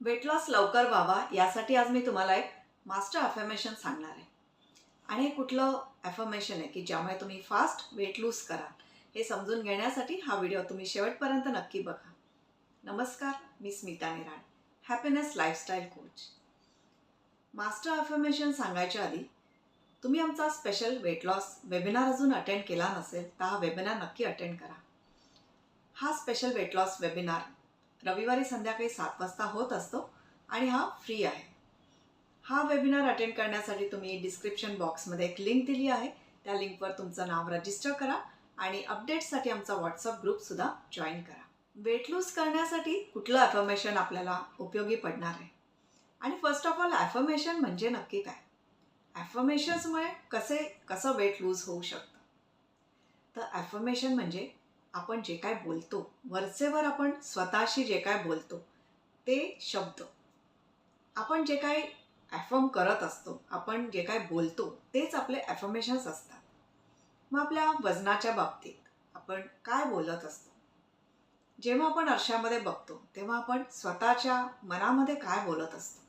Weight loss लवकर व्हावा यासाठी आज मी तुम्हाला एक मास्टर अफर्मेशन सांगणार आहे. आणि हे कुठलं अफर्मेशन आहे की ज्यामुळे तुम्ही फास्ट वेट लूज कराल हे समजून घेण्यासाठी हा व्हिडिओ तुम्ही शेवटपर्यंत नक्की बघा. नमस्कार, मी Smita Niral, happiness lifestyle coach. Master affirmation सांगायच्या आधी तुम्ही आमचा स्पेशल वेट लॉस वेबिनार अजून अटेंड केला नसेल तर हा वेबिनार नक्की अटेंड करा. हा स्पेशल वेट लॉस वेबिनार रविवारी संध्याकाळी 7 वाजता होत असतो आणि हा फ्री आहे. हा वेबिनार अटेंड करण्यासाठी तुम्ही डिस्क्रिप्शन बॉक्समध्ये एक लिंक दिली आहे. त्या लिंकवर तुमचं नाव रजिस्टर करा आणि अपडेट्ससाठी आमचा व्हॉट्सअप ग्रुपसुद्धा जॉईन करा. वेट लूज करण्यासाठी कुठलं अफर्मेशन आपल्याला उपयोगी पडणार आहे? आणि फर्स्ट ऑफ ऑल अफर्मेशन म्हणजे नक्की काय? अफर्मेशन्समुळे कसं वेट लूज होऊ शकतं? तर अफर्मेशन म्हणजे आपण जे काय बोलतो, वरचेवर आपण स्वतःशी जे काय बोलतो ते शब्द, आपण जे काय ॲफर्म करत असतो, आपण जे काय बोलतो तेच आपले ॲफर्मेशन्स असतात. मग आपल्या वजनाच्या बाबतीत आपण काय बोलत असतो? जेव्हा आपण आरशामध्ये बघतो तेव्हा आपण स्वतःच्या मनामध्ये काय बोलत असतो?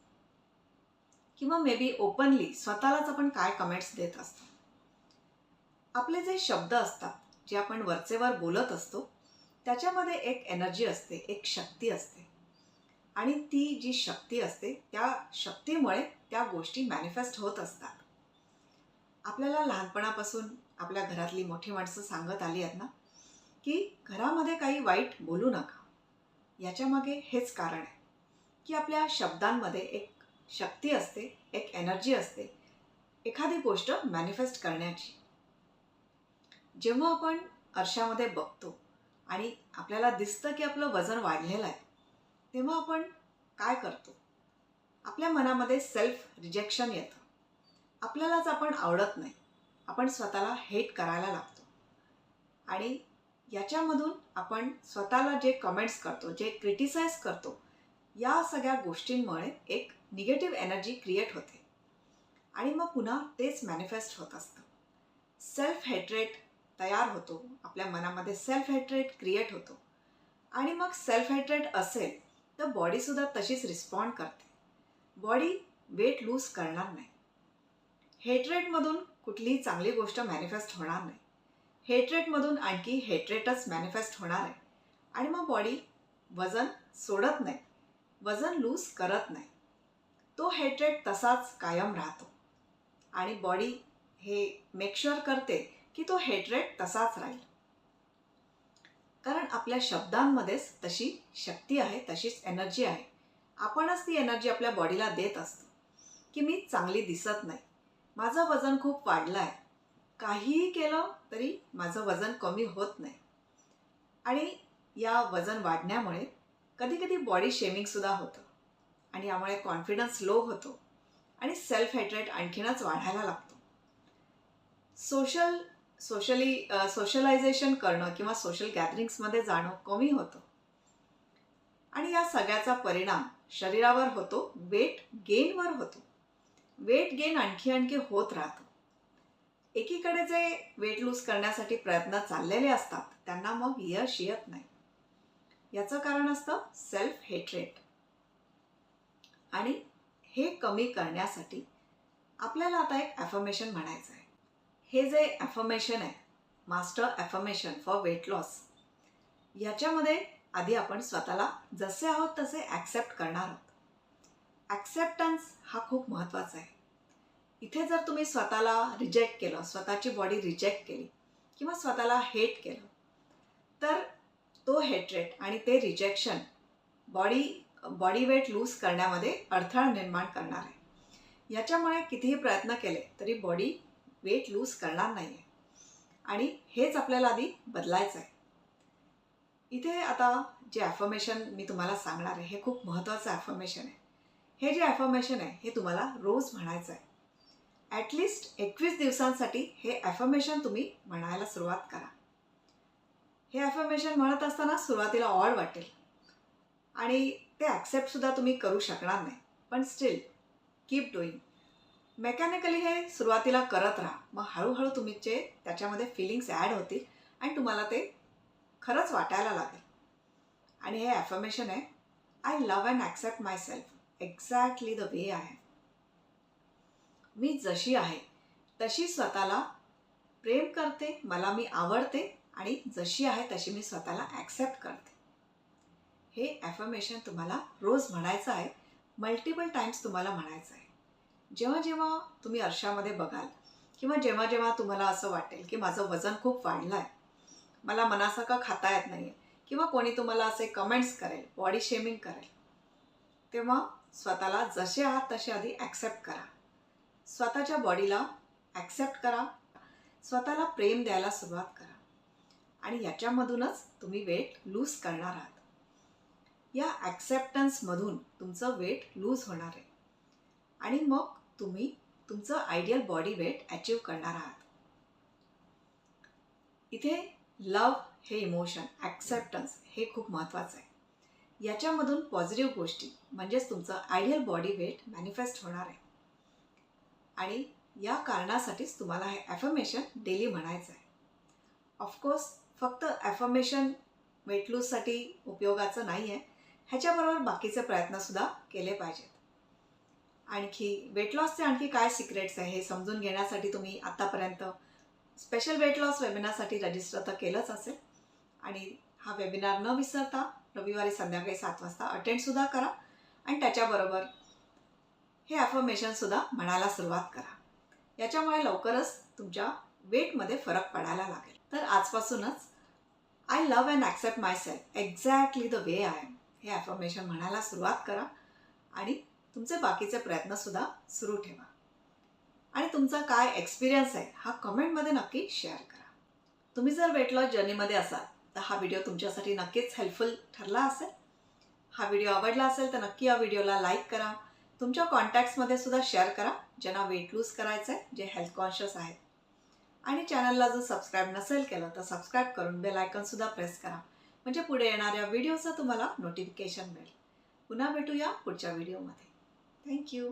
किंवा मे बी ओपनली स्वतःलाच आपण काय कमेंट्स देत असतो? आपले जे शब्द असतात, जे आपण वरचेवर बोलत असतो, त्याच्यामध्ये एक एनर्जी असते, एक शक्ती असते. आणि ती जी शक्ती असते त्या शक्तीमुळे त्या गोष्टी मॅनिफेस्ट होत असतात. आपल्याला लहानपणापासून आपल्या घरातली मोठी माणसं सांगत आली आहेत ना, की घरामध्ये काही वाईट बोलू नका. याच्यामागे हेच कारण आहे की आपल्या शब्दांमध्ये एक शक्ती असते, एक एनर्जी असते एखादी गोष्ट मॅनिफेस्ट करण्याची. जेव्हा आपण आरशामध्ये बघतो आणि आपल्याला दिसतं की आपलं वजन वाढलेलं आहे, तेव्हा आपण काय करतो? आपल्या मनामध्ये सेल्फ रिजेक्शन येतं. आपल्यालाच आपण आवडत नाही, आपण स्वतःला हेट करायला लागतो. आणि याच्यामधून आपण स्वतःला जे कमेंट्स करतो, जे क्रिटिसाइज करतो, या सगळ्या गोष्टींमुळे एक निगेटिव्ह एनर्जी क्रिएट होते आणि मग पुन्हा तेच मॅनिफेस्ट होत असतं. सेल्फ हेट्रेट तयार होतो, आपल्या मनामध्ये सेल्फ हेट्रेट क्रिएट होतो. आणि मग सेल्फ हेट्रेट असेल तर बॉडीसुद्धा तशीच रिस्पॉन्ड करते. बॉडी वेट लूज करणार नाही. हेट्रेटमधून कुठलीही चांगली गोष्ट मॅनिफेस्ट होणार नाही. हेट्रेटमधून आणखी हेट्रेटच मॅनिफेस्ट होणार आहे आणि मग बॉडी वजन सोडत नाही, वजन लूज करत नाही. तो हेट्रेट तसाच कायम राहतो आणि बॉडी हे मेक शुअर करते की तो हेट्रेट तसाच राहील. कारण आपल्या शब्दांमध्येच तशी शक्ती आहे, तशीच एनर्जी आहे. आपणच ती एनर्जी आपल्या बॉडीला देत असतो की मी चांगली दिसत नाही, माझं वजन खूप वाढलं आहे, काहीही केलं तरी माझं वजन कमी होत नाही. आणि या वजन वाढण्यामुळे कधीकधी बॉडी शेमिंगसुद्धा होतं आणि यामुळे कॉन्फिडन्स लो होतो आणि सेल्फ हेट्रेट आणखीनच वाढायला लागतो. सोशलायझेशन करणं किंवा सोशल गॅदरिंग्समध्ये जाणं कमी होतं आणि या सगळ्याचा परिणाम शरीरावर होतो, वेट गेनवर होतो. वेट गेन आणखी होत राहतो. एकीकडे जे वेट लूज करण्यासाठी प्रयत्न चाललेले असतात त्यांना मग यश येत नाही. याचं कारण असतं सेल्फ हेट्रेट. आणि हे कमी करण्यासाठी आपल्याला आता एक अफर्मेशन म्हणायचं आहे. हे जे अफर्मेशन आहे, master affirmation for weight loss, याच्यामध्ये आधी आपण स्वतःला जसे आहोत तसे ॲक्सेप्ट करणार आहोत. ॲक्सेप्टन्स हा खूप महत्त्वाचा आहे. इथे जर तुम्ही स्वतःला रिजेक्ट केलं, स्वतःची बॉडी रिजेक्ट केली किंवा स्वतःला हेट केलं, तर तो हेट्रेट आणि ते रिजेक्शन बॉडी वेट लूज करण्यामध्ये अडथळा निर्माण करणार आहे. याच्यामुळे कितीही प्रयत्न केले तरी बॉडी वेट लूज करणार नाही आहे आणि हेच आपल्याला आधी बदलायचं आहे. इथे आता जे ॲफर्मेशन मी तुम्हाला सांगणार आहे हे खूप महत्त्वाचं ॲफर्मेशन आहे. हे जे ॲफर्मेशन आहे हे तुम्हाला रोज म्हणायचं आहे. ॲटलिस्ट 21 दिवसांसाठी हे ॲफर्मेशन तुम्ही म्हणायला सुरुवात करा. हे ॲफर्मेशन म्हणत असताना सुरुवातीला ऑड वाटेल आणि ते ॲक्सेप्टसुद्धा तुम्ही करू शकणार नाही, पण स्टील कीप डुईंग. मेकॅनिकली हे सुरुवातीला करत राहा, मग हळूहळू तुमचे त्याच्यामध्ये फिलिंग्स ॲड होतील आणि तुम्हाला ते खरंच वाटायला लागेल. आणि हे ॲफर्मेशन आहे I love and accept myself exactly the way I am. मी जशी आहे तशी स्वतःला प्रेम करते, मला मी आवडते आणि जशी आहे तशी मी स्वतःला ॲक्सेप्ट करते. हे ॲफर्मेशन तुम्हाला रोज म्हणायचं आहे, मल्टिपल टाइम्स तुम्हाला म्हणायचं आहे. जेव्हा जेव्हा तुम्ही आरशामध्ये बघाल किंवा जेव्हा जेव्हा तुम्हाला असं वाटेल की माझं वजन खूप वाढलं आहे, मला मनासारखं खाता येत नाही आहे, किंवा कोणी तुम्हाला असे कमेंट्स करेल, बॉडी शेमिंग करेल, तेव्हा स्वतःला जसे आहात तसे आधी ॲक्सेप्ट करा. स्वतःच्या बॉडीला ॲक्सेप्ट करा, स्वतःला प्रेम द्यायला सुरुवात करा आणि याच्यामधूनच तुम्ही वेट लूज करणार आहात. या ॲक्सेप्टन्समधून तुमचं वेट लूज होणार आहे आणि मग तुम्ही तुमचं आयडियल बॉडी वेट अचीव करणार आहात. इथे लव हे इमोशन, ॲक्सेप्टन्स हे खूप महत्त्वाचं आहे. याच्यामधून पॉझिटिव्ह गोष्टी म्हणजेच तुमचं आयडियल बॉडी वेट मॅनिफेस्ट होणार आहे आणि या कारणासाठीच तुम्हाला हे ॲफर्मेशन डेली म्हणायचं आहे. ऑफकोर्स फक्त ॲफर्मेशन वेट लूजसाठी उपयोगाचं नाही आहे, ह्याच्याबरोबर बाकीचे प्रयत्नसुद्धा केले पाहिजेत. आणखी वेट लॉसचे आणखी काय सिक्रेट्स आहे हे समजून घेण्यासाठी तुम्ही आत्तापर्यंत स्पेशल वेट लॉस वेबिनारसाठी रजिस्टर तर केलंच असेल आणि हा वेबिनार न विसरता रविवारी संध्याकाळी 7 वाजता अटेंडसुद्धा करा आणि त्याच्याबरोबर हे ॲफर्मेशनसुद्धा म्हणायला सुरुवात करा. याच्यामुळे लवकरच तुमच्या वेटमध्ये फरक पडायला लागेल. तर आजपासूनच I love and accept myself exactly the way I am हे ॲफर्मेशन म्हणायला सुरुवात करा आणि तुमचे बाकीचे प्रयत्नसुद्धा सुरू ठेवा. आणि तुमचा काय एक्सपिरियन्स आहे हा कमेंटमध्ये नक्की शेअर करा. तुम्ही जर वेट लॉस जर्नीमध्ये असाल तर हा व्हिडिओ तुमच्यासाठी नक्कीच हेल्पफुल ठरला असेल. हा व्हिडिओ आवडला असेल तर नक्की या व्हिडिओला लाईक करा, तुमच्या कॉन्टॅक्ट्समध्ये सुद्धा शेअर करा ज्यांना वेट लूज करायचं आहे, जे हेल्थ कॉन्शियस आहेत. आणि चॅनलला जर सबस्क्राईब नसेल केलं तर सबस्क्राईब करून बेल आयकॉनसुद्धा प्रेस करा, म्हणजे पुढे येणाऱ्या व्हिडिओचं तुम्हाला नोटिफिकेशन मिळेल. पुन्हा भेटूया पुढच्या व्हिडिओमध्ये. थँक्यू.